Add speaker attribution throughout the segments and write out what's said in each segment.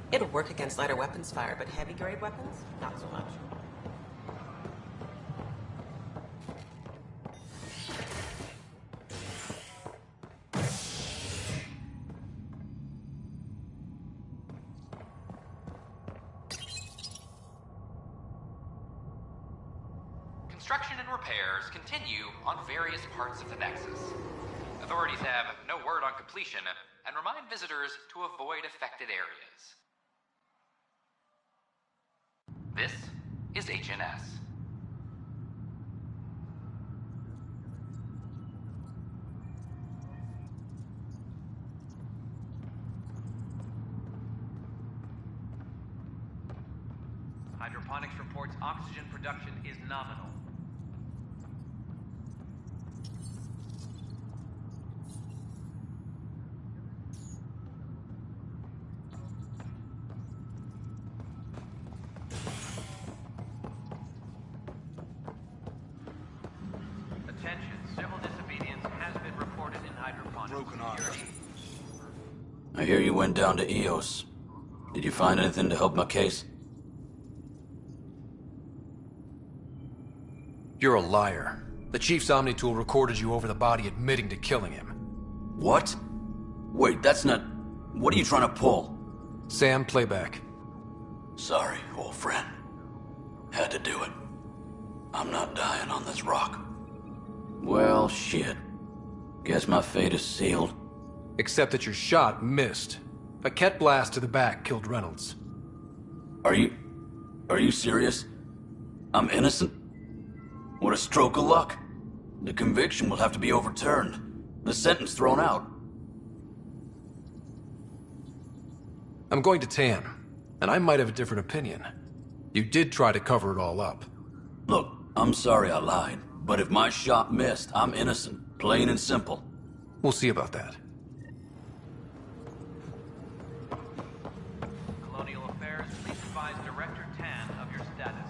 Speaker 1: It'll work against lighter weapons fire, but heavy-grade weapons? Not so much.
Speaker 2: Construction and repairs continue on various parts of the Nexus. Authorities have no word on completion and remind visitors to avoid affected areas. This is HNS.
Speaker 3: Hydroponics reports oxygen production is nominal. Civil disobedience has been reported in hydroponics.
Speaker 4: Broken arm.
Speaker 5: I hear you went down to EOS. Did you find anything to help my case?
Speaker 4: You're a liar. The Chief's Omni tool recorded you over the body admitting to killing him.
Speaker 5: What? Wait, that's not... What are you trying to pull?
Speaker 4: Sam, playback.
Speaker 5: Sorry, old friend. Had to do it. I'm not dying on this rock. Well, shit. Guess my fate is sealed.
Speaker 4: Except that your shot missed. A Ket blast to the back killed Reynolds.
Speaker 5: Are you serious? I'm innocent? What a stroke of luck. The conviction will have to be overturned. The sentence thrown out.
Speaker 4: I'm going to Tan, and I might have a different opinion. You did try to cover it all up.
Speaker 5: Look, I'm sorry I lied, but if my shot missed, I'm innocent. Plain and simple.
Speaker 4: We'll see about that.
Speaker 3: Colonial Affairs, please advise Director Tan of your status.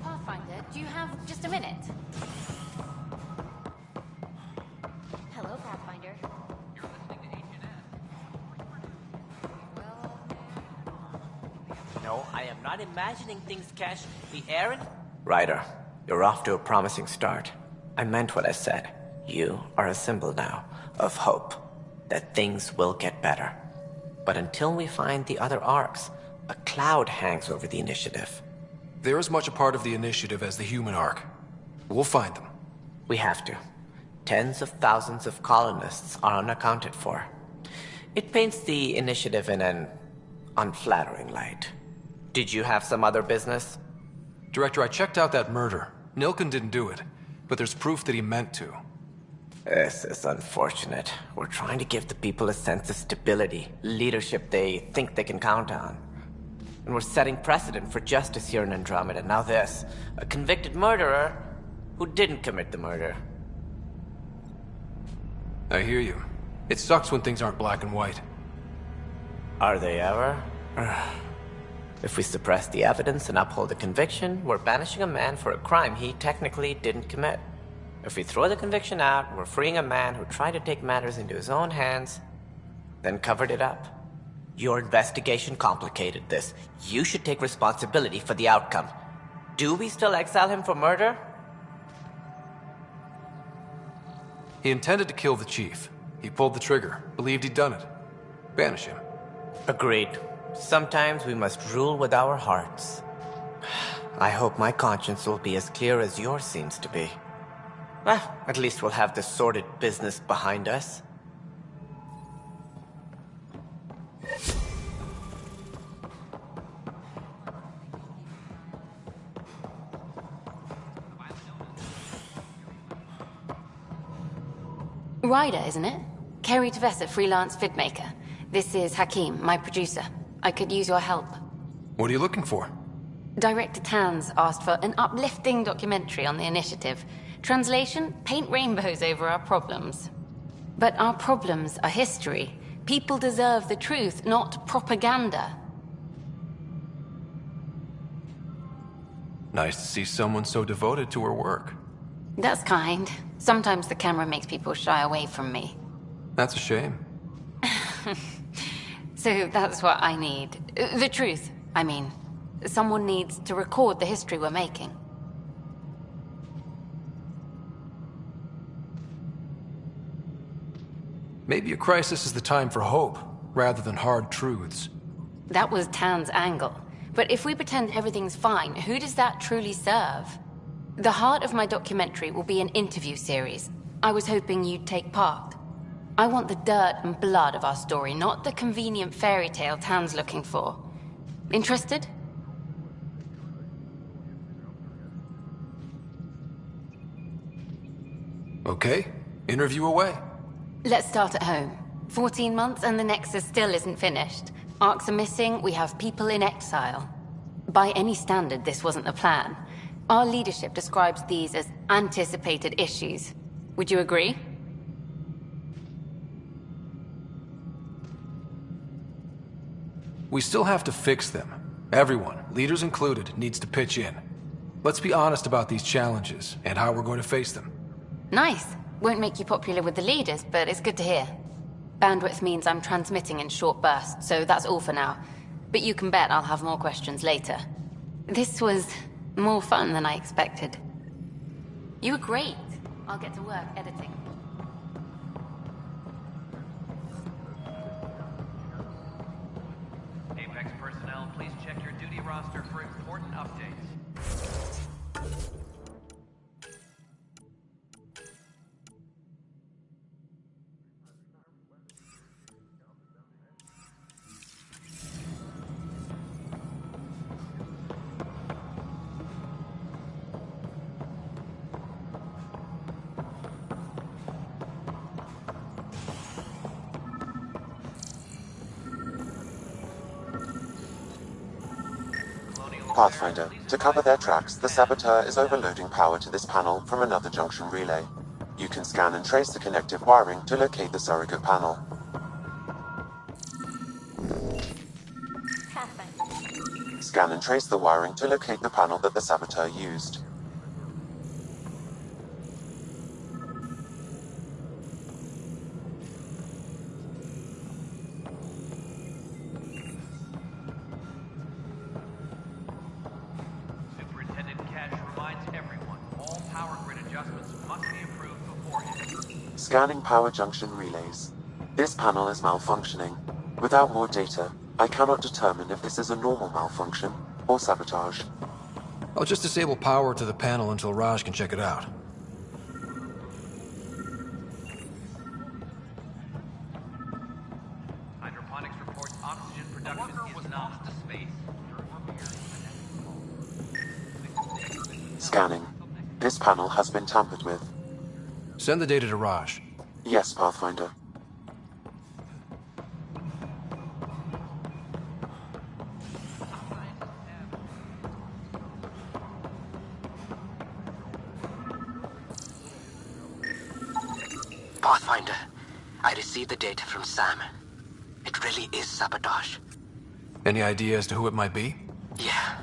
Speaker 6: Pathfinder, do you have just a minute? Hello, Pathfinder.
Speaker 3: You're listening to HNS.
Speaker 7: No, I am not imagining things, Cash. The Aaron? Ryder, you're off to a promising start. I meant what I said. You are a symbol now of hope that things will get better. But until we find the other arcs, a cloud hangs over the initiative.
Speaker 4: They're as much a part of the initiative as the human arc. We'll find them.
Speaker 7: We have to. Tens of thousands of colonists are unaccounted for. It paints the initiative in an unflattering light. Did you have some other business?
Speaker 4: Director, I checked out that murder. Nilken didn't do it, but there's proof that he meant to.
Speaker 7: This is unfortunate. We're trying to give the people a sense of stability, leadership they think they can count on. And we're setting precedent for justice here in Andromeda. Now this, a convicted murderer who didn't commit the murder.
Speaker 4: I hear you. It sucks when things aren't black and white.
Speaker 7: Are they ever? If we suppress the evidence and uphold the conviction, we're banishing a man for a crime he technically didn't commit. If we throw the conviction out, we're freeing a man who tried to take matters into his own hands, then covered it up. Your investigation complicated this. You should take responsibility for the outcome. Do we still exile him for murder?
Speaker 4: He intended to kill the chief. He pulled the trigger, believed he'd done it. Banish him.
Speaker 7: Agreed. Sometimes we must rule with our hearts. I hope my conscience will be as clear as yours seems to be. Well, at least we'll have the sordid business behind us.
Speaker 6: Ryder, isn't it? Kerry Tavessa, freelance vidmaker. This is Hakim, my producer. I could use your help.
Speaker 4: What are you looking for?
Speaker 6: Director Tan's asked for an uplifting documentary on the initiative. Translation, paint rainbows over our problems. But our problems are history. People deserve the truth, not propaganda.
Speaker 4: Nice to see someone so devoted to her work.
Speaker 6: That's kind. Sometimes the camera makes people shy away from me.
Speaker 4: That's a shame.
Speaker 6: So that's what I need. The truth, I mean. Someone needs to record the history we're making.
Speaker 4: Maybe a crisis is the time for hope, rather than hard truths.
Speaker 6: That was Tan's angle. But if we pretend everything's fine, who does that truly serve? The heart of my documentary will be an interview series. I was hoping you'd take part. I want the dirt and blood of our story, not the convenient fairy tale Tan's looking for. Interested?
Speaker 4: Okay, interview away.
Speaker 6: Let's start at home. 14 months and the Nexus still isn't finished. Arcs are missing, we have people in exile. By any standard, this wasn't the plan. Our leadership describes these as anticipated issues. Would you agree?
Speaker 4: We still have to fix them. Everyone, leaders included, needs to pitch in. Let's be honest about these challenges and how we're going to face them.
Speaker 6: Nice. Won't make you popular with the leaders, but it's good to hear. Bandwidth means I'm transmitting in short bursts, so that's all for now. But you can bet I'll have more questions later. This was more fun than I expected. You were great. I'll get to work editing.
Speaker 3: Apex personnel, please check your duty roster for important updates.
Speaker 8: Pathfinder, to cover their tracks, the Saboteur is overloading power to this panel from another junction relay. You can scan and trace the connective wiring to locate the surrogate panel. Scan and trace the wiring to locate the panel that the Saboteur used. Scanning power junction relays. This panel is malfunctioning. Without more data, I cannot determine if this is a normal malfunction or sabotage.
Speaker 4: I'll just disable power to the panel until Raj can check it out.
Speaker 3: Hydroponics reports oxygen production is lost to space.
Speaker 8: Scanning. This panel has been tampered with.
Speaker 4: Send the data to Raj.
Speaker 8: Yes, Pathfinder.
Speaker 9: Pathfinder, I received the data from Sam. It really is sabotage.
Speaker 4: Any idea as to who it might be?
Speaker 9: Yeah.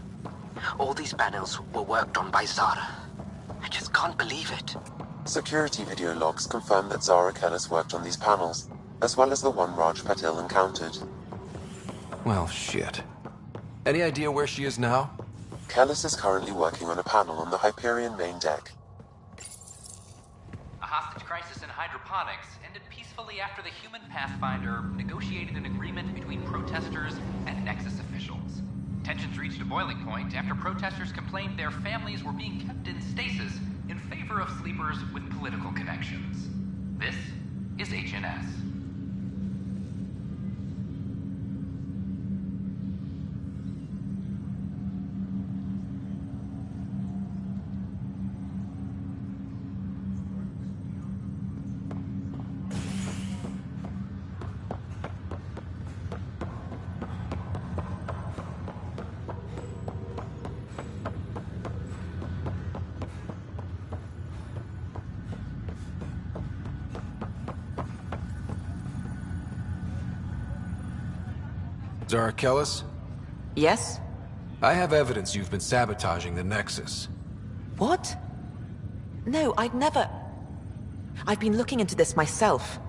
Speaker 9: All these panels were worked on by Zara. I just can't believe it.
Speaker 8: Security video logs confirm that Zara Kellis worked on these panels, as well as the one Raj Patil encountered.
Speaker 4: Well, shit. Any idea where she is now?
Speaker 8: Kellis is currently working on a panel on the Hyperion main deck.
Speaker 2: A hostage crisis in hydroponics ended peacefully after the human Pathfinder negotiated an agreement between protesters and Nexus officials. Tensions reached a boiling point after protesters complained their families were being kept in stasis in favor of sleepers with political connections. This is HNS.
Speaker 4: Zara Kellis,
Speaker 10: Yes?
Speaker 4: I have evidence you've been sabotaging the Nexus.
Speaker 10: What? No, I'd never... I've been looking into this myself.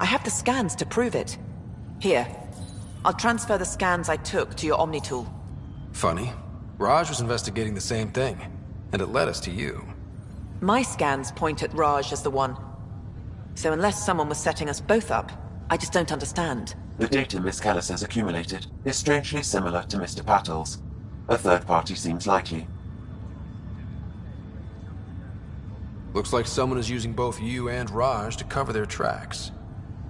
Speaker 10: I have the scans to prove it. Here. I'll transfer the scans I took to your Omni tool.
Speaker 4: Funny. Raj was investigating the same thing, and it led us to you.
Speaker 10: My scans point at Raj as the one. So unless someone was setting us both up, I just don't understand.
Speaker 8: The data Miss Kellis has accumulated is strangely similar to Mr. Patel's. A third party seems likely.
Speaker 4: Looks like someone is using both you and Raj to cover their tracks.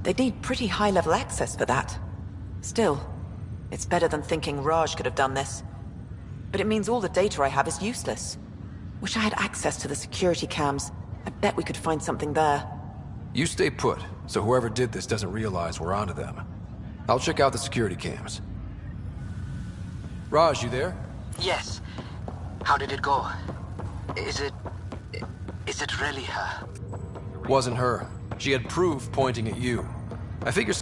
Speaker 10: They'd need pretty high-level access for that. Still, it's better than thinking Raj could have done this. But it means all the data I have is useless. Wish I had access to the security cams. I bet we could find something there.
Speaker 4: You stay put, so whoever did this doesn't realize we're onto them. I'll check out the security cams. Raj, you there?
Speaker 9: Yes. How did it go? Is it really her?
Speaker 4: Wasn't her. She had proof pointing at you. I figure...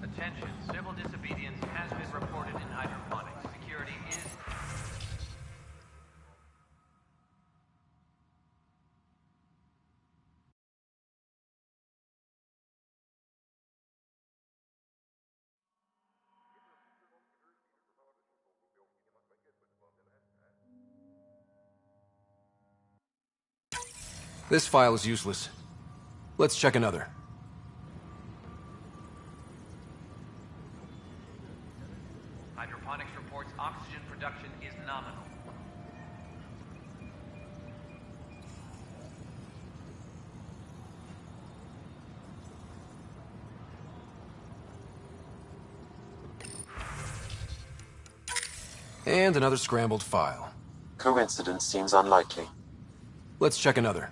Speaker 3: Attention, civil disobedience has been reported in hydroponics. Security is...
Speaker 4: This file is useless. Let's check another.
Speaker 3: Hydroponics reports oxygen production is nominal.
Speaker 4: And another scrambled file.
Speaker 8: Coincidence seems unlikely.
Speaker 4: Let's check another.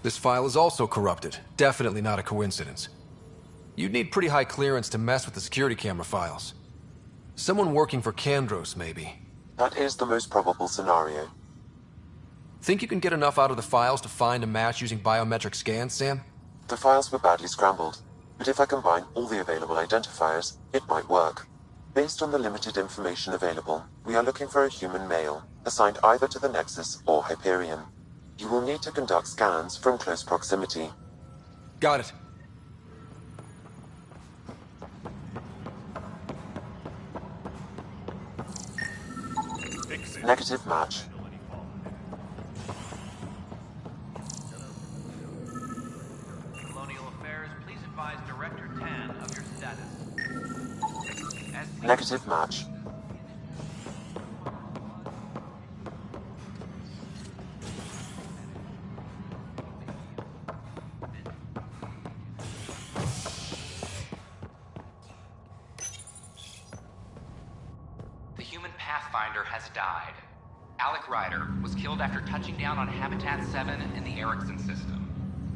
Speaker 4: This file is also corrupted. Definitely not a coincidence. You'd need pretty high clearance to mess with the security camera files. Someone working for Kandros, maybe.
Speaker 8: That is the most probable scenario.
Speaker 4: Think you can get enough out of the files to find a match using biometric scans, Sam?
Speaker 8: The files were badly scrambled, but if I combine all the available identifiers, it might work. Based on the limited information available, we are looking for a human male, assigned either to the Nexus or Hyperion. You will need to conduct scans from close proximity.
Speaker 4: Got it.
Speaker 8: Negative match.
Speaker 3: Colonial Affairs, please advise Director Tan of your status.
Speaker 8: Negative match.
Speaker 2: The human Pathfinder has died. Alec Ryder was killed after touching down on Habitat 7 in the Erickson system.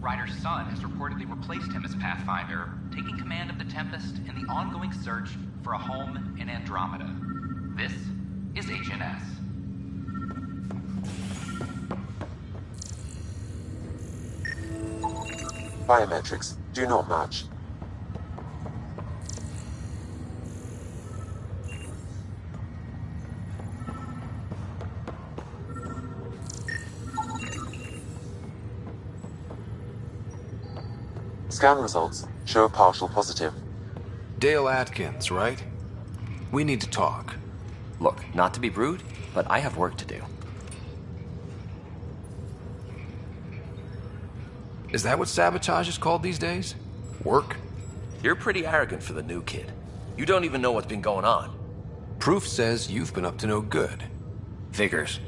Speaker 2: Ryder's son has reportedly replaced him as Pathfinder, taking command of the Tempest in the ongoing search for a home in Andromeda. This is HNS.
Speaker 8: Biometrics do not match. Scan results show a partial positive.
Speaker 4: Dale Atkins, right? We need to talk.
Speaker 11: Look, not to be rude, but I have work to do.
Speaker 4: Is that what sabotage is called these days? Work?
Speaker 12: You're pretty arrogant for the new kid. You don't even know what's been going on.
Speaker 4: Proof says you've been up to no good.
Speaker 11: Figures.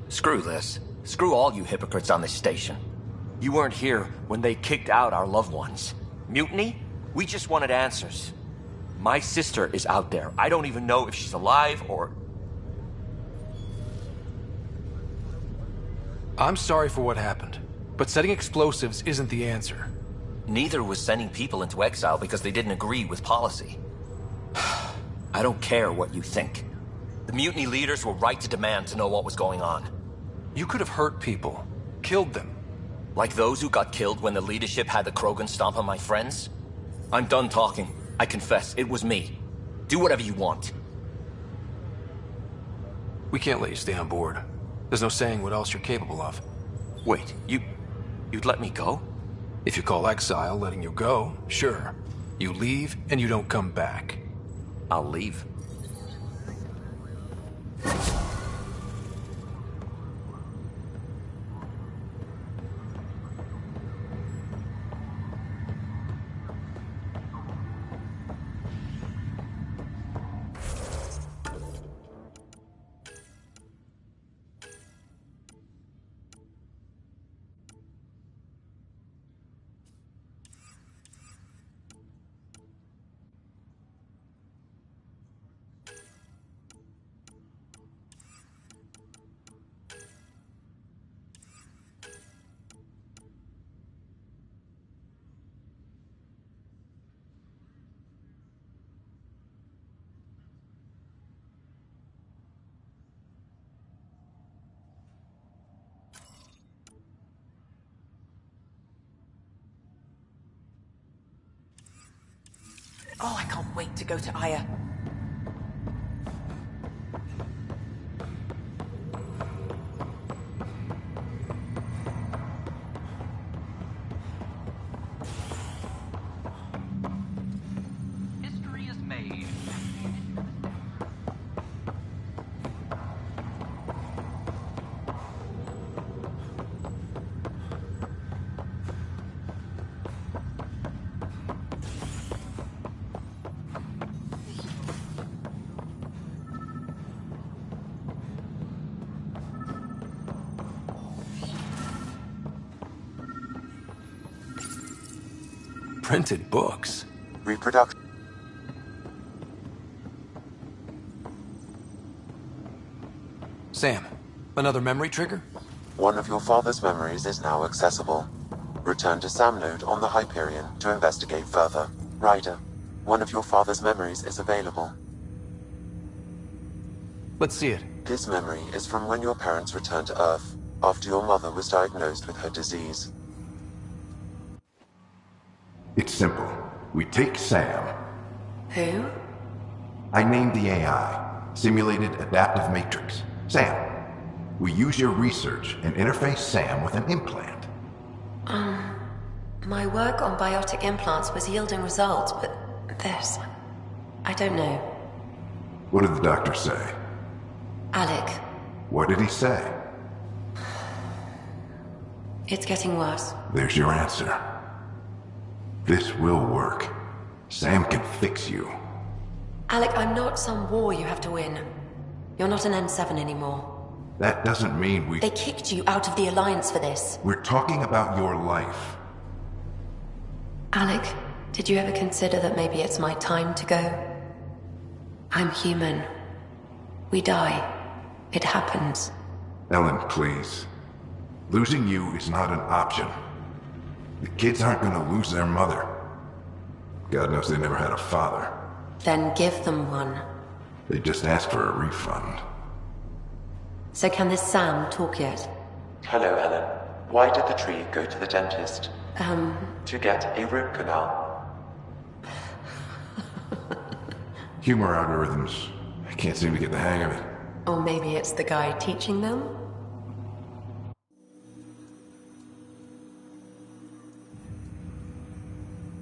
Speaker 11: Screw this. Screw all you hypocrites on this station. You weren't here when they kicked out our loved ones. Mutiny? We just wanted answers. My sister is out there. I don't even know if she's alive or...
Speaker 4: I'm sorry for what happened, but setting explosives isn't the answer.
Speaker 11: Neither was sending people into exile because they didn't agree with policy. I don't care what you think. The mutiny leaders were right to demand to know what was going on.
Speaker 4: You could have hurt people, killed them.
Speaker 11: Like those who got killed when the leadership had the Krogan stomp on my friends? I'm done talking. I confess, it was me. Do whatever you want.
Speaker 4: We can't let you stay on board. There's no saying what else you're capable of.
Speaker 11: Wait, you'd let me go?
Speaker 4: If you call exile letting you go, sure. You leave and you don't come back.
Speaker 11: I'll leave.
Speaker 10: Oh, I can't wait to go to Aya.
Speaker 2: History is made.
Speaker 4: Printed books.
Speaker 8: Reproduction.
Speaker 4: Sam, another memory trigger?
Speaker 8: One of your father's memories is now accessible. Return to Sam Node on the Hyperion to investigate further. Ryder, one of your father's memories is available.
Speaker 4: Let's see it.
Speaker 8: This memory is from when your parents returned to Earth, after your mother was diagnosed with her disease.
Speaker 13: It's simple. We take Sam.
Speaker 6: Who?
Speaker 13: I named the AI, Simulated Adaptive Matrix. Sam. We use your research and interface Sam with an implant.
Speaker 6: My work on biotic implants was yielding results, but this... I don't know.
Speaker 13: What did the doctor say?
Speaker 6: Alec,
Speaker 13: What did he say?
Speaker 6: it's getting worse.
Speaker 13: There's your answer. This will work. Sam can fix you.
Speaker 6: Alec, I'm not some war you have to win. You're not an N7 anymore.
Speaker 13: That doesn't mean we...
Speaker 6: They kicked you out of the Alliance for this.
Speaker 13: We're talking about your life.
Speaker 6: Alec, did you ever consider that maybe it's my time to go? I'm human. We die. It happens.
Speaker 13: Ellen, please. Losing you is not an option. The kids aren't gonna lose their mother. God knows they never had a father.
Speaker 6: Then give them one.
Speaker 13: They just asked for a refund.
Speaker 6: So can this Sam talk yet?
Speaker 8: Hello, Ellen. Why did the tree go to the dentist? To get a root canal.
Speaker 13: Humor algorithms. I can't seem to get the hang of it.
Speaker 6: Or maybe it's the guy teaching them?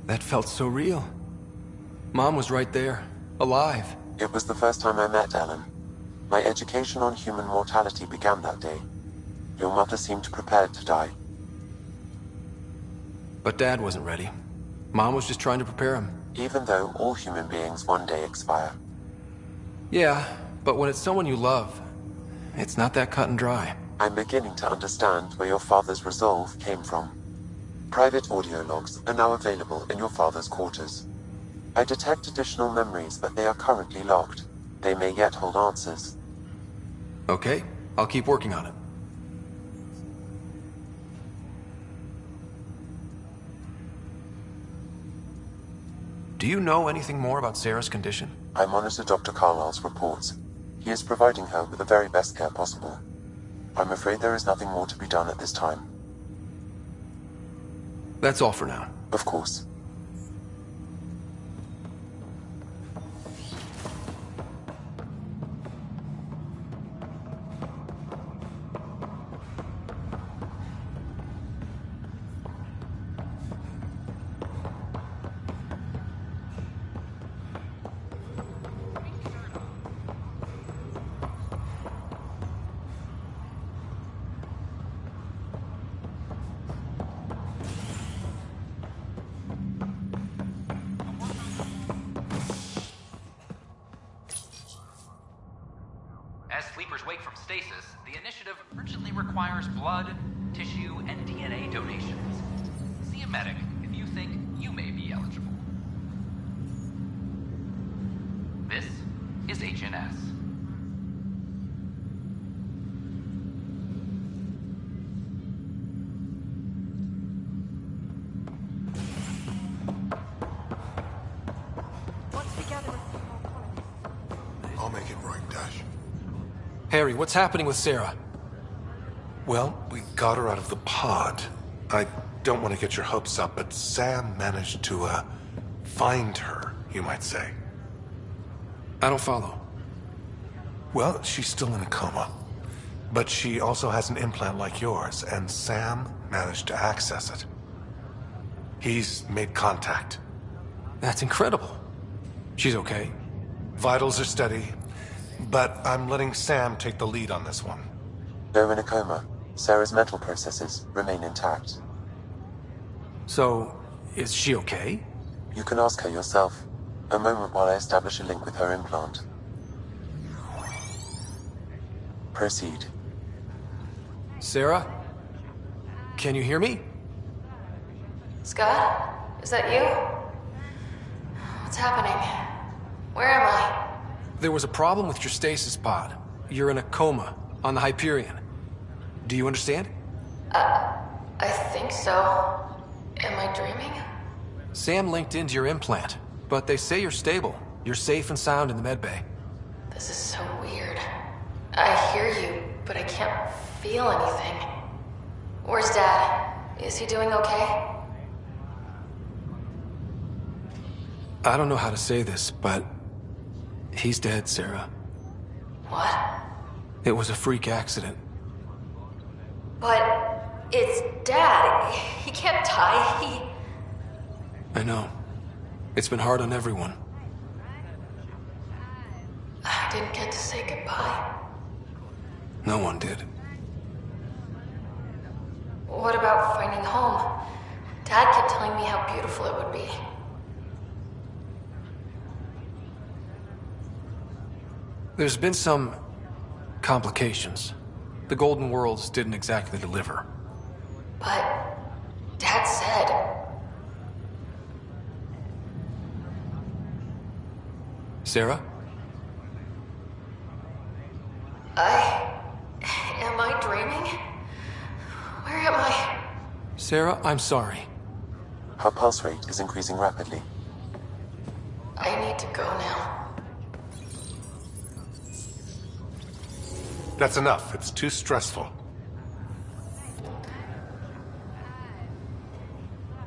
Speaker 4: That felt so real. Mom was right there, alive.
Speaker 8: It was the first time I met Ellen. My education on human mortality began that day. Your mother seemed prepared to die.
Speaker 4: But Dad wasn't ready. Mom was just trying to prepare him.
Speaker 8: Even though all human beings one day expire.
Speaker 4: Yeah, but when it's someone you love, it's not that cut and dry.
Speaker 8: I'm beginning to understand where your father's resolve came from. Private audio logs are now available in your father's quarters. I detect additional memories, but they are currently locked. They may yet hold answers.
Speaker 4: Okay, I'll keep working on it. Do you know anything more about Sarah's condition?
Speaker 8: I monitor Dr. Carlisle's reports. He is providing her with the very best care possible. I'm afraid there is nothing more to be done at this time.
Speaker 4: That's all for now.
Speaker 8: Of course.
Speaker 2: As sleepers wake from stasis, the initiative urgently requires blood, tissue, and DNA donations. See a medic if you think you may be eligible. This is HNS.
Speaker 13: I'll make it right, Dash.
Speaker 4: Harry, what's happening with Sarah?
Speaker 13: Well, we got her out of the pod. I don't want to get your hopes up, but Sam managed to, find her, you might say.
Speaker 4: I don't follow.
Speaker 13: Well, she's still in a coma. But she also has an implant like yours, and Sam managed to access it. He's made contact.
Speaker 4: That's incredible. She's okay.
Speaker 13: Vitals are steady, but I'm letting Sam take the lead on this one.
Speaker 8: Though in a coma, Sarah's mental processes remain intact.
Speaker 4: So, is she okay?
Speaker 8: You can ask her yourself. A moment while I establish a link with her implant. Proceed.
Speaker 4: Sarah? Can you hear me?
Speaker 6: Scott? Is that you? What's happening? Where am I?
Speaker 4: There was a problem with your stasis pod. You're in a coma on the Hyperion. Do you understand?
Speaker 6: I think so. Am I dreaming?
Speaker 4: Sam linked into your implant, but they say you're stable. You're safe and sound in the medbay.
Speaker 6: This is so weird. I hear you, but I can't feel anything. Where's Dad? Is he doing okay?
Speaker 4: I don't know how to say this, but he's dead, Sarah.
Speaker 6: What?
Speaker 4: It was a freak accident.
Speaker 6: But it's Dad. He can't die.
Speaker 4: I know. It's been hard on everyone.
Speaker 6: I didn't get to say goodbye.
Speaker 4: No one did.
Speaker 6: What about finding home? Dad kept telling me how beautiful it would be.
Speaker 4: There's been some complications. The Golden Worlds didn't exactly deliver.
Speaker 6: But Dad said...
Speaker 4: Sarah?
Speaker 6: Am I dreaming? Where am I?
Speaker 4: Sarah, I'm sorry.
Speaker 8: Her pulse rate is increasing rapidly.
Speaker 6: I need to go now.
Speaker 13: That's enough. It's too stressful.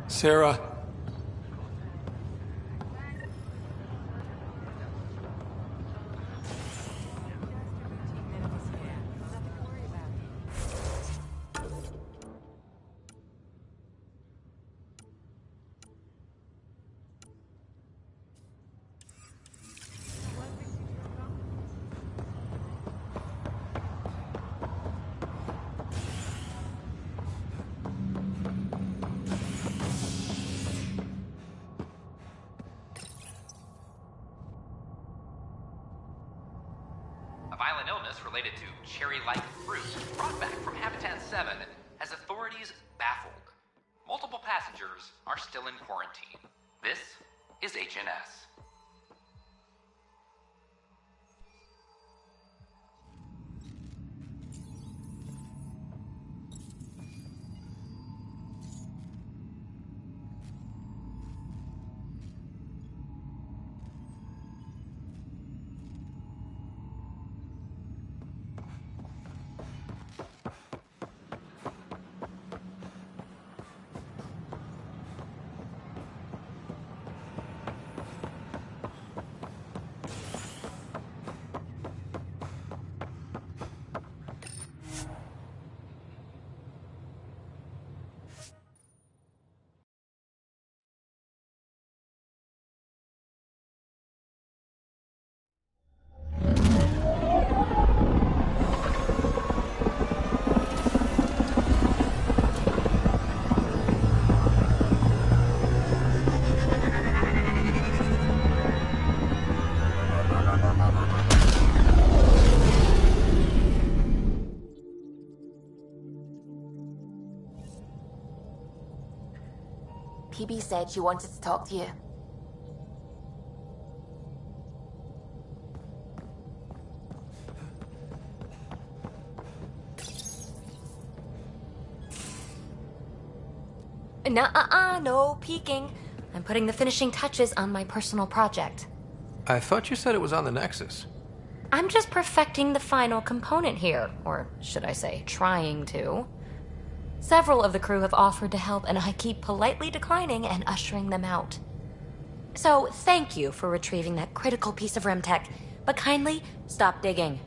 Speaker 4: Sarah.
Speaker 2: related to cherry-like fruit brought back from Habitat 7 has authorities baffled. Multiple passengers are still in quarantine. This is HNS.
Speaker 6: PB said she wanted to talk to you. No peeking. I'm putting the finishing touches on my personal project.
Speaker 4: I thought you said it was on the Nexus.
Speaker 6: I'm just perfecting the final component here, or should I say, trying to. Several of the crew have offered to help, and I keep politely declining and ushering them out. So, thank you for retrieving that critical piece of REM tech, but kindly stop digging.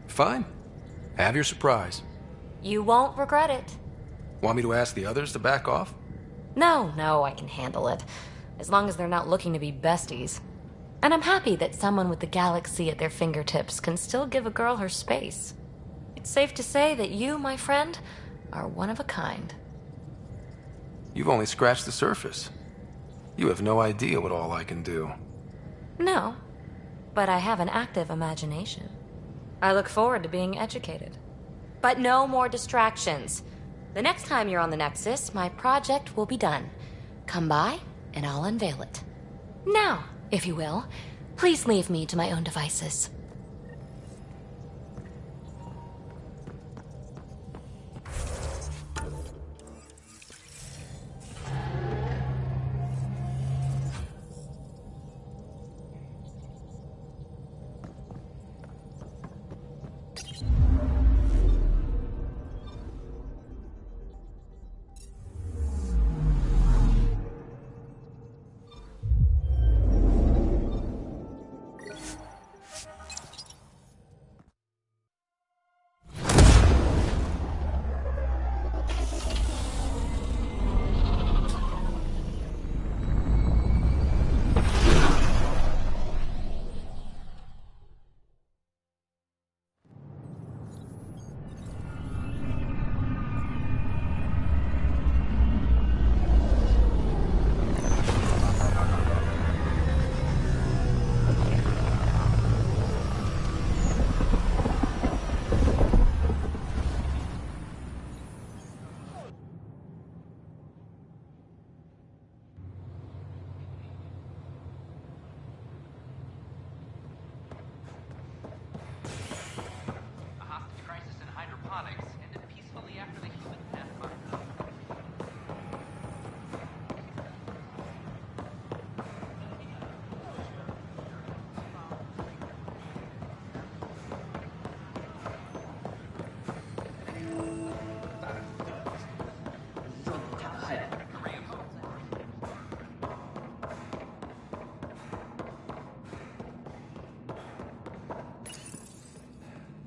Speaker 4: Fine. Have your surprise.
Speaker 6: You won't regret it.
Speaker 4: Want me to ask the others to back off?
Speaker 6: No, I can handle it. As long as they're not looking to be besties. And I'm happy that someone with the galaxy at their fingertips can still give a girl her space. It's safe to say that you, my friend, are one of a kind.
Speaker 4: You've only scratched the surface. You have no idea what all I can do.
Speaker 6: No, but I have an active imagination. I look forward to being educated. But no more distractions. The next time you're on the Nexus, my project will be done. Come by, and I'll unveil it. Now, if you will, please leave me to my own devices.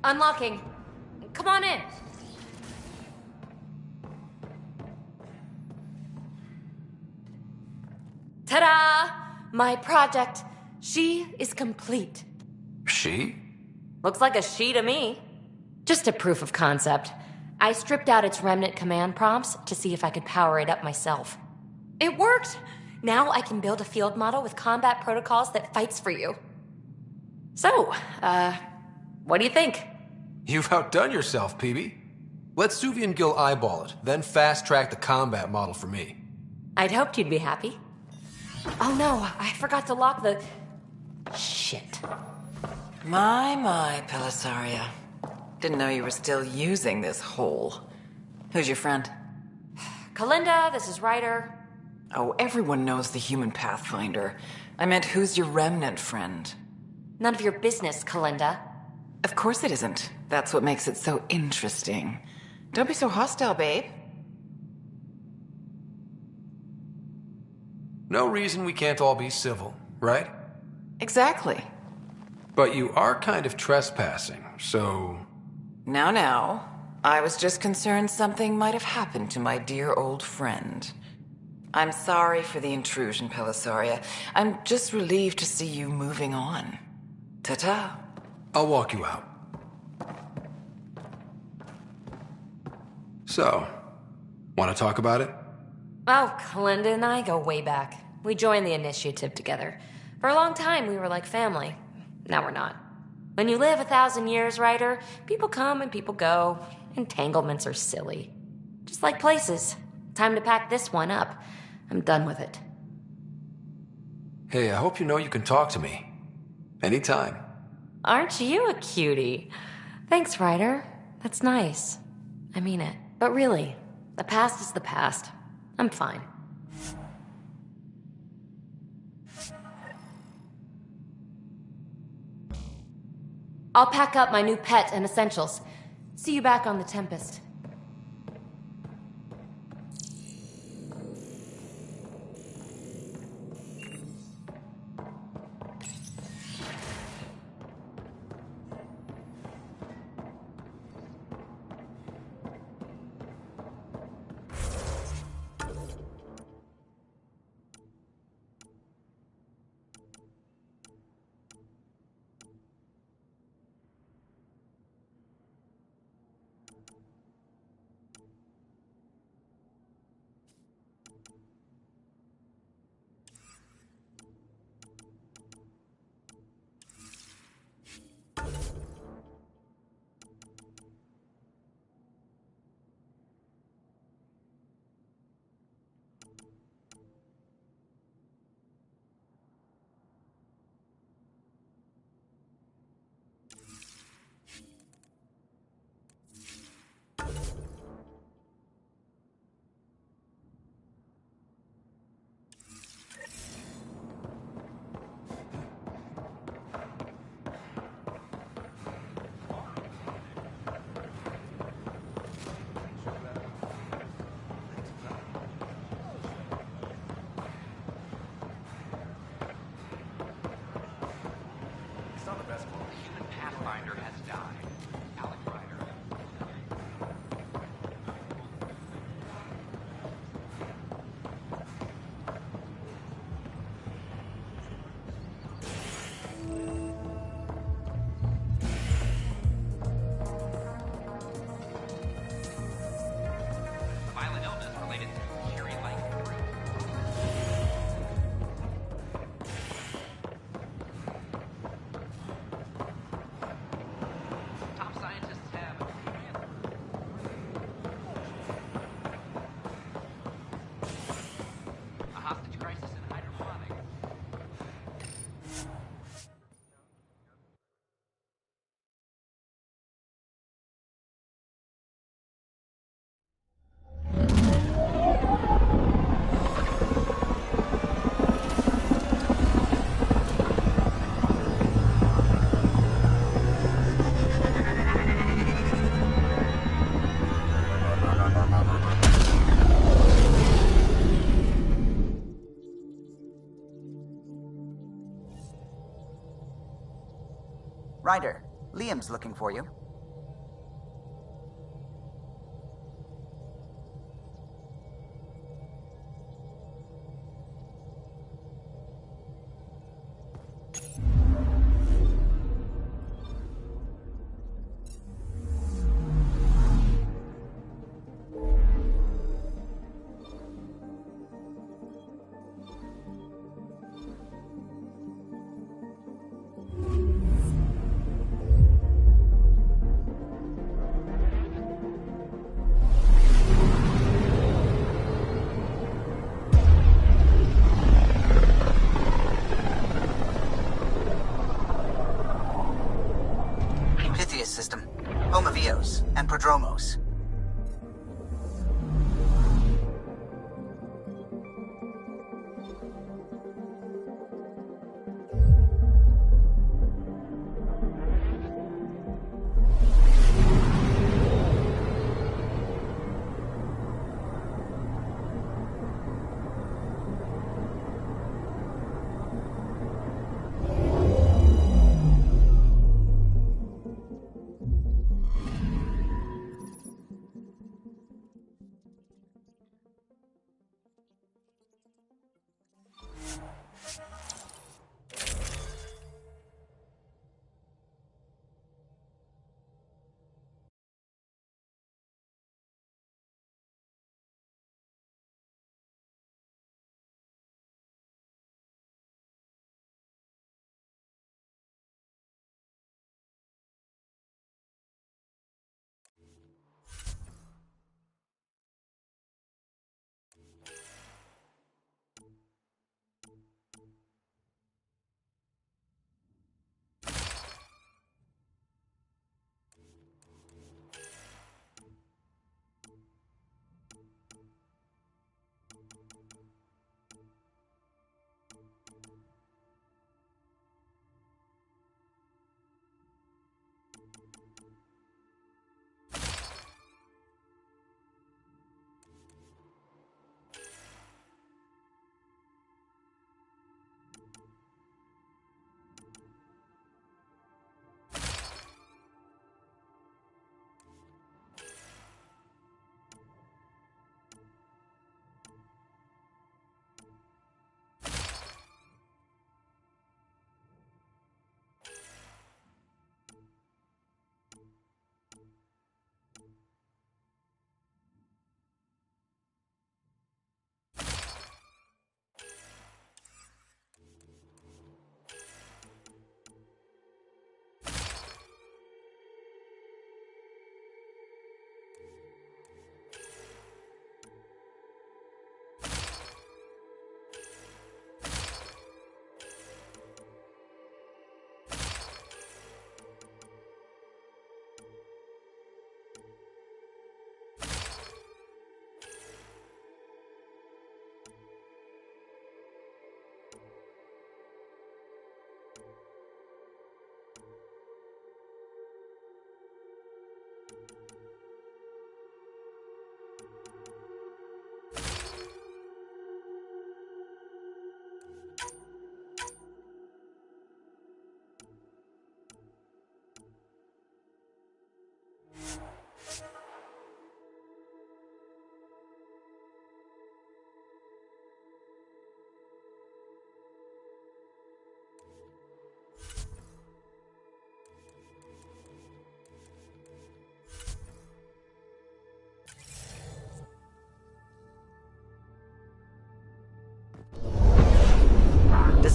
Speaker 6: Unlocking. Come on in. Ta-da! My project. She is complete.
Speaker 4: She?
Speaker 6: Looks like a she to me. Just a proof of concept. I stripped out its remnant command prompts to see if I could power it up myself. It worked! Now I can build a field model with combat protocols that fights for you. So, what do you think?
Speaker 4: You've outdone yourself, PB. Let Suvi and Gil eyeball it, then fast-track the combat model for me.
Speaker 6: I'd hoped you'd be happy. Oh no, I forgot to lock the... Shit.
Speaker 10: My, Pellisaria. Didn't know you were still using this hole. Who's your friend?
Speaker 6: Kalinda, this is Ryder.
Speaker 10: Oh, everyone knows the human Pathfinder. I meant, who's your remnant friend?
Speaker 6: None of your business, Kalinda.
Speaker 10: Of course it isn't. That's what makes it so interesting. Don't be so hostile, babe.
Speaker 4: No reason we can't all be civil, right?
Speaker 10: Exactly.
Speaker 4: But you are kind of trespassing, so...
Speaker 10: Now. I was just concerned something might have happened to my dear old friend. I'm sorry for the intrusion, Pellisaria. I'm just relieved to see you moving on. Ta-ta.
Speaker 4: I'll walk you out. So, want to talk about it?
Speaker 6: Oh, Kalinda and I go way back. We joined the initiative together. For a long time, we were like family. Now we're not. When you live 1,000 years, Ryder, people come and people go. Entanglements are silly. Just like places. Time to pack this one up. I'm done with it.
Speaker 4: Hey, I hope you know you can talk to me. Anytime.
Speaker 6: Aren't you a cutie? Thanks, Ryder. That's nice. I mean it. But really, the past is the past. I'm fine. I'll pack up my new pet and essentials. See you back on the Tempest.
Speaker 14: Ryder, Liam's looking for you. and Prodromos.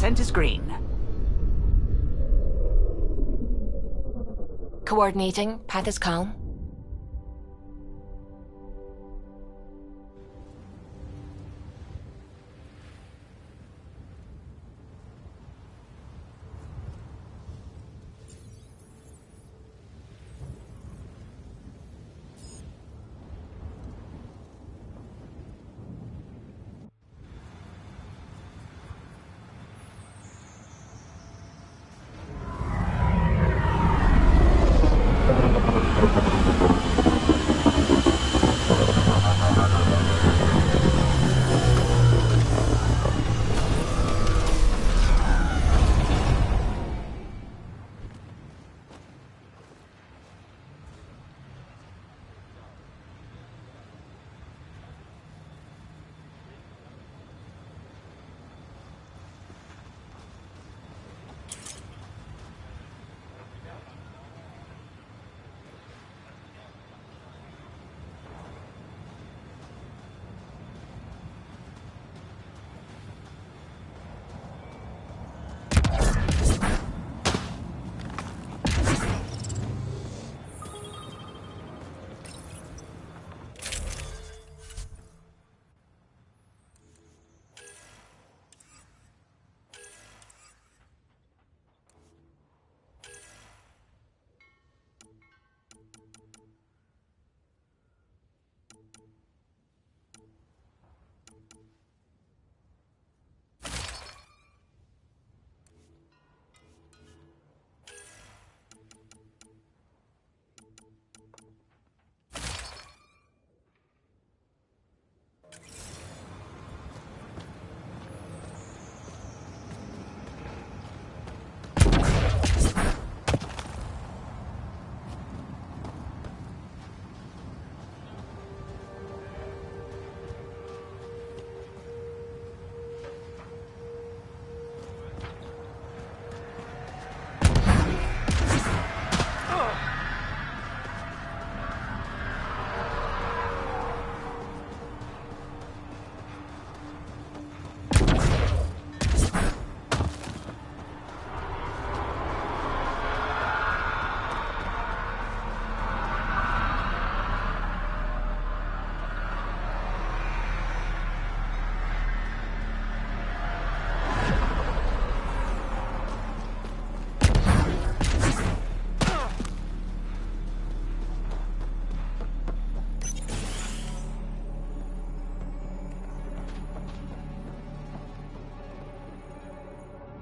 Speaker 14: Descent is green.
Speaker 6: Coordinating. Path is calm.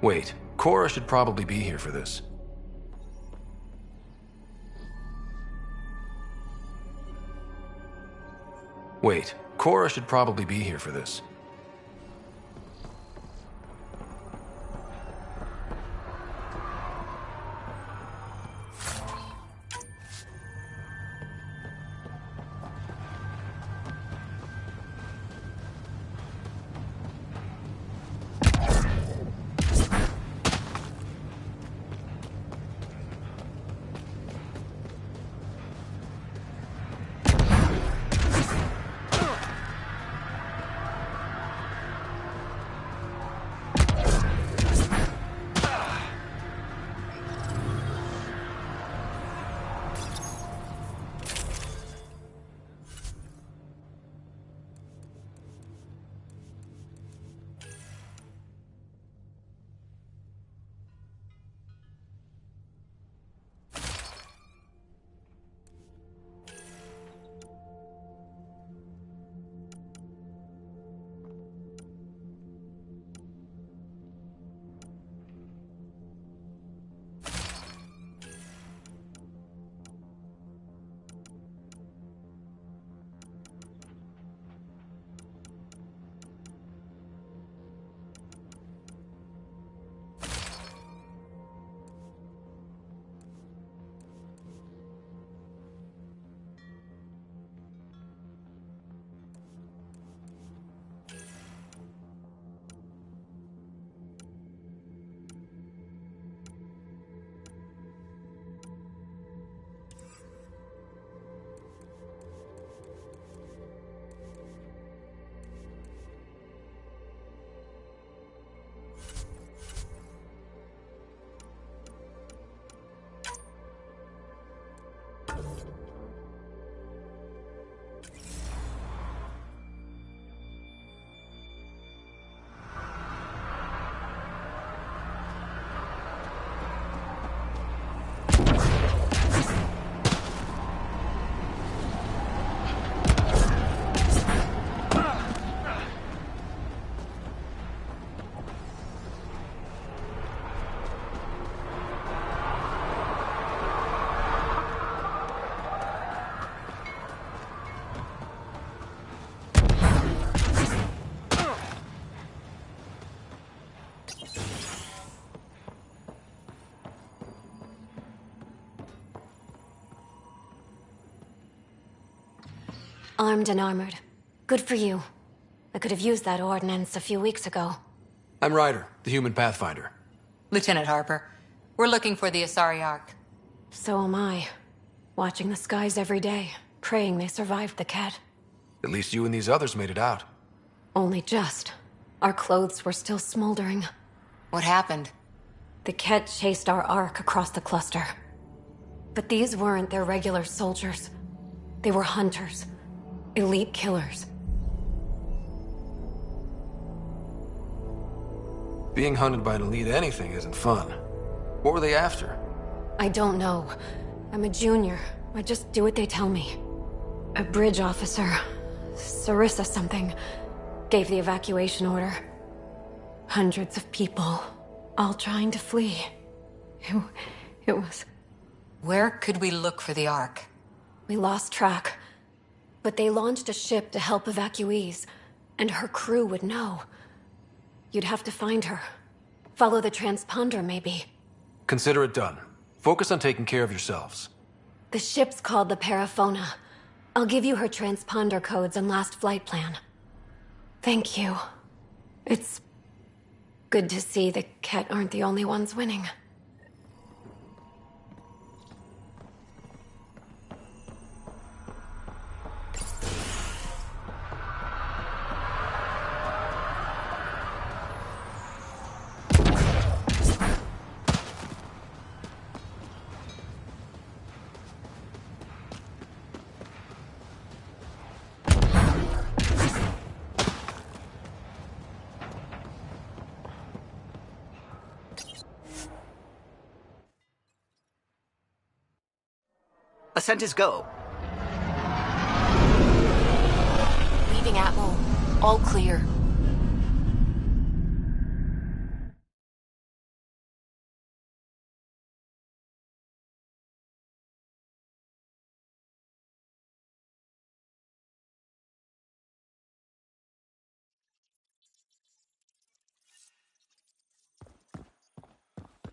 Speaker 4: Wait, Cora should probably be here for this. Wait, Cora should probably be here for this.
Speaker 15: Armed and armored. Good for you. I could have used that ordnance a few weeks ago.
Speaker 4: I'm Ryder, the human pathfinder.
Speaker 16: Lieutenant Harper, we're looking for the Asari Ark.
Speaker 15: So am I. Watching the skies every day, praying they survived the Ket.
Speaker 4: At least you and these others made it out.
Speaker 15: Only just. Our clothes were still smoldering.
Speaker 16: What happened?
Speaker 15: The Ket chased our Ark across the cluster. But these weren't their regular soldiers. They were hunters. Elite killers.
Speaker 4: Being hunted by an elite anything isn't fun. What were they after?
Speaker 15: I don't know. I'm a junior. I just do what they tell me. A bridge officer, Sarissa something, gave the evacuation order. Hundreds of people, all trying to flee. It was...
Speaker 16: Where could we look for the Ark?
Speaker 15: We lost track. But they launched a ship to help evacuees, and her crew would know. You'd have to find her. Follow the transponder, maybe.
Speaker 4: Consider it done. Focus on taking care of yourselves.
Speaker 15: The ship's called the Paraphona. I'll give you her transponder codes and last flight plan. Thank you. It's good to see the Ket aren't the only ones winning.
Speaker 14: Ascent is go.
Speaker 6: Leaving Atmo. All clear.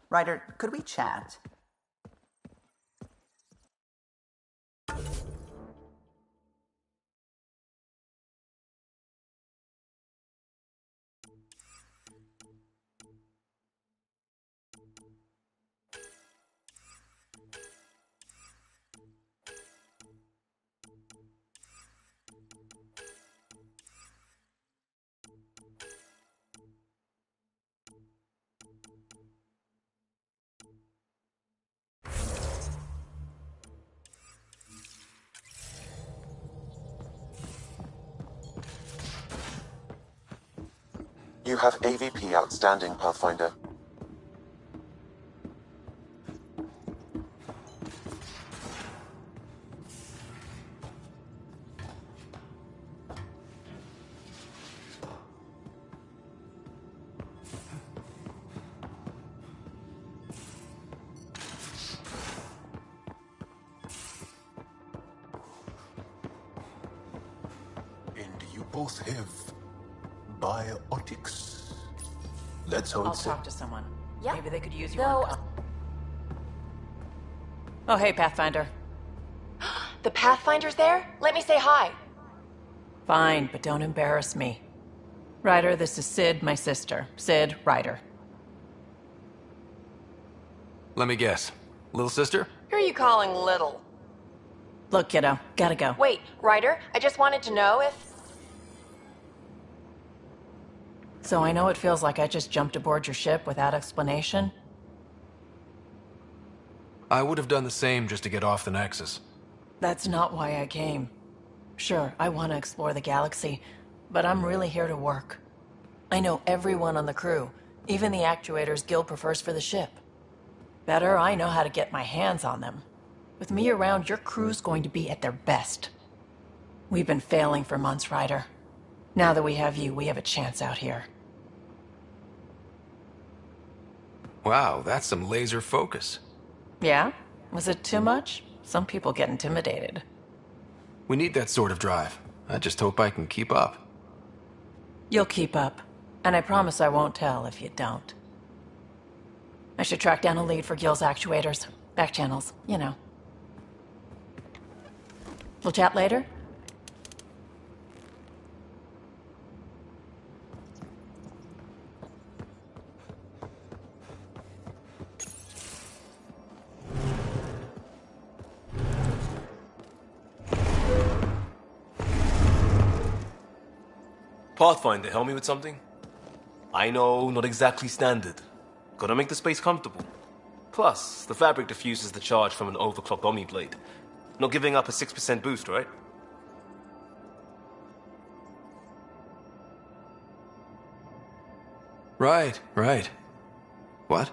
Speaker 14: Ryder, could we chat?
Speaker 8: You have AVP outstanding, Pathfinder.
Speaker 13: And you both have biotics. That's how
Speaker 10: I'll
Speaker 13: it's
Speaker 10: talk to someone.
Speaker 15: Yeah.
Speaker 10: Maybe they could use you.
Speaker 15: Though-
Speaker 10: Oh, hey, Pathfinder.
Speaker 15: The Pathfinder's there? Let me say hi.
Speaker 10: Fine, but don't embarrass me. Ryder, this is Sid, my sister. Sid, Ryder.
Speaker 4: Let me guess. Little sister?
Speaker 15: Who are you calling little?
Speaker 10: Look, kiddo, gotta go.
Speaker 15: Wait, Ryder, I just wanted to know if...
Speaker 10: So I know it feels like I just jumped aboard your ship without explanation.
Speaker 4: I would have done the same just to get off the Nexus.
Speaker 10: That's not why I came. Sure, I want to explore the galaxy, but I'm really here to work. I know everyone on the crew, even the actuators Gil prefers for the ship. Better, I know how to get my hands on them. With me around, your crew's going to be at their best. We've been failing for months, Ryder. Now that we have you, we have a chance out here.
Speaker 4: Wow, that's some laser focus.
Speaker 10: Yeah? Was it too much? Some people get intimidated.
Speaker 4: We need that sort of drive. I just hope I can keep up.
Speaker 10: You'll keep up. And I promise I won't tell if you don't. I should track down a lead for Gil's actuators. Back channels, you know. We'll chat later?
Speaker 17: Pathfinder, help me with something? I know, not exactly standard. Gotta make the space comfortable. Plus, the fabric diffuses the charge from an overclocked Omniblade. Not giving up a 6% boost, right?
Speaker 4: Right. What?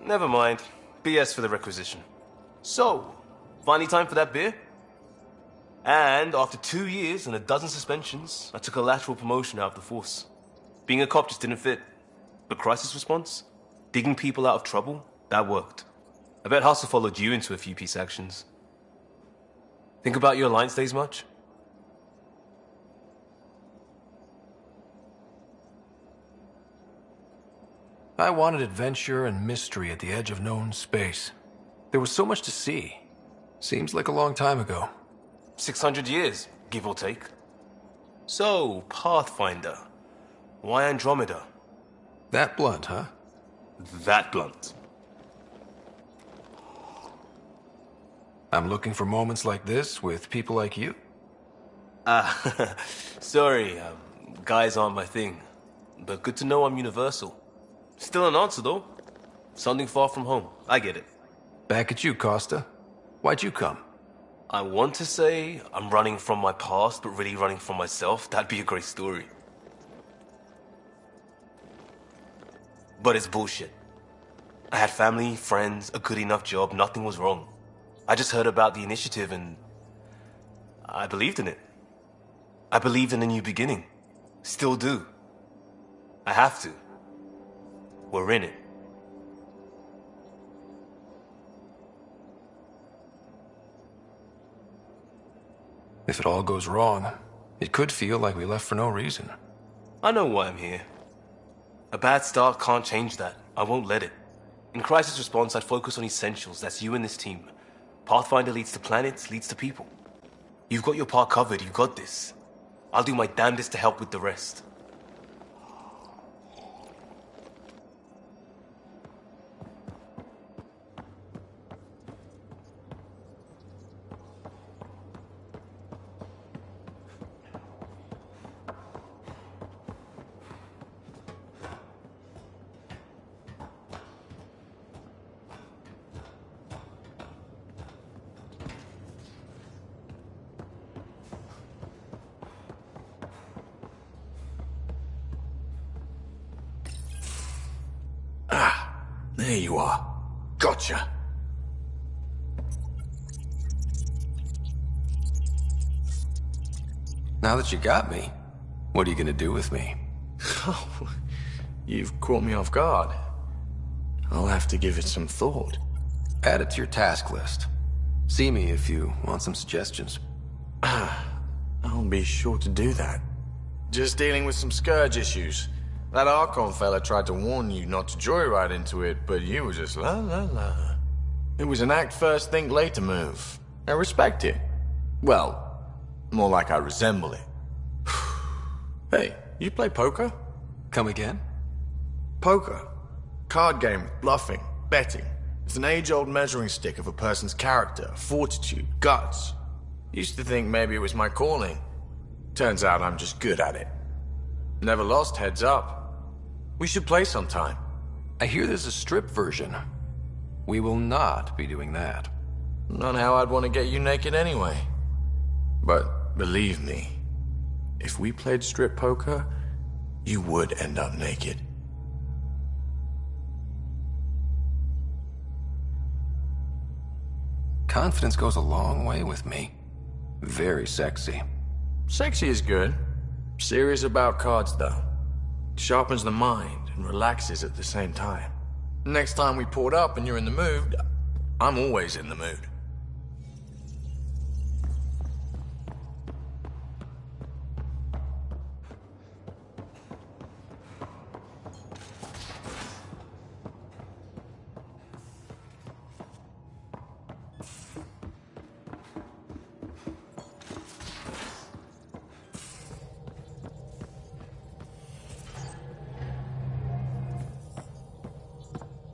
Speaker 17: Never mind. BS for the requisition. So, finally time for that beer? And after 2 years and a dozen suspensions, I took a lateral promotion out of the force. Being a cop just didn't fit. But crisis response? Digging people out of trouble? That worked. I bet Hustle followed you into a few peace actions. Think about your Alliance days much?
Speaker 4: I wanted adventure and mystery at the edge of known space. There was so much to see. Seems like a long time ago.
Speaker 17: 600 years, give or take. So, Pathfinder. Why Andromeda?
Speaker 4: That blunt, huh?
Speaker 17: That blunt.
Speaker 4: I'm looking for moments like this with people like you.
Speaker 17: Sorry, guys aren't my thing. But good to know I'm universal. Still an answer, though. Something far from home. I get it.
Speaker 4: Back at you, Costa. Why'd you come?
Speaker 17: I want to say I'm running from my past, but really running from myself. That'd be a great story. But it's bullshit. I had family, friends, a good enough job, nothing was wrong. I just heard about the initiative and I believed in it. I believed in a new beginning. Still do. I have to. We're in it.
Speaker 4: If it all goes wrong, it could feel like we left for no reason.
Speaker 17: I know why I'm here. A bad start can't change that. I won't let it. In crisis response, I'd focus on essentials. That's you and this team. Pathfinder leads to planets, leads to people. You've got your part covered, you got this. I'll do my damnedest to help with the rest.
Speaker 18: There you are. Gotcha.
Speaker 4: Now that you got me, what are you gonna do with me?
Speaker 18: You've caught me off guard. I'll have to give it some thought.
Speaker 4: Add it to your task list. See me if you want some suggestions.
Speaker 18: I'll be sure to do that. Just dealing with some scourge issues. That Archon fella tried to warn you not to joyride into it, but you were just la la la. It was an act first, think later move. I respect it. Well, more like I resemble it. Hey, you play poker?
Speaker 4: Come again?
Speaker 18: Poker. Card game with bluffing, betting. It's an age-old measuring stick of a person's character, fortitude, guts. Used to think maybe it was my calling. Turns out I'm just good at it. Never lost heads up. We should play sometime.
Speaker 4: I hear there's a strip version. We will not be doing that.
Speaker 18: Not how I'd want to get you naked anyway. But believe me, if we played strip poker, you would end up naked.
Speaker 4: Confidence goes a long way with me. Very sexy.
Speaker 18: Sexy is good. Serious about cards, though. Sharpens the mind and relaxes at the same time. Next time we port up and you're in the mood, I'm always in the mood.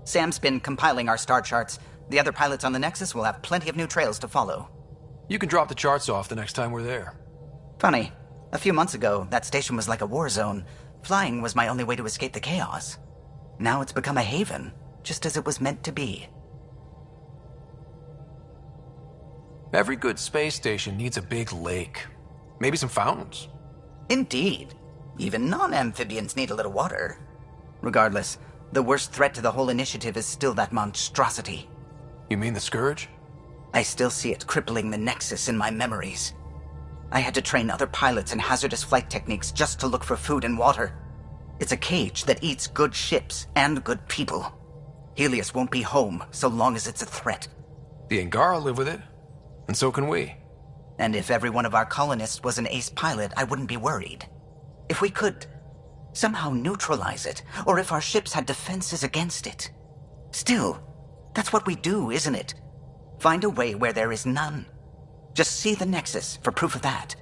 Speaker 14: Sam's been compiling our star charts. The other pilots on the Nexus will have plenty of new trails to follow.
Speaker 4: You can drop the charts off the next time we're there.
Speaker 14: Funny. A few months ago, that station was like a war zone. Flying was my only way to escape the chaos. Now it's become a haven, just as it was meant to be.
Speaker 4: Every good space station needs a big lake. Maybe some fountains.
Speaker 14: Indeed. Even non-amphibians need a little water. Regardless, the worst threat to the whole initiative is still that monstrosity.
Speaker 4: You mean the Scourge?
Speaker 14: I still see it crippling the Nexus in my memories. I had to train other pilots in hazardous flight techniques just to look for food and water. It's a cage that eats good ships and good people. Helios won't be home so long as it's a threat.
Speaker 4: The Angara live with it, and so can we.
Speaker 14: And if every one of our colonists was an ace pilot, I wouldn't be worried. If we could somehow neutralize it, or if our ships had defenses against it. Still, that's what we do, isn't it? Find a way where there is none. Just see the Nexus for proof of that.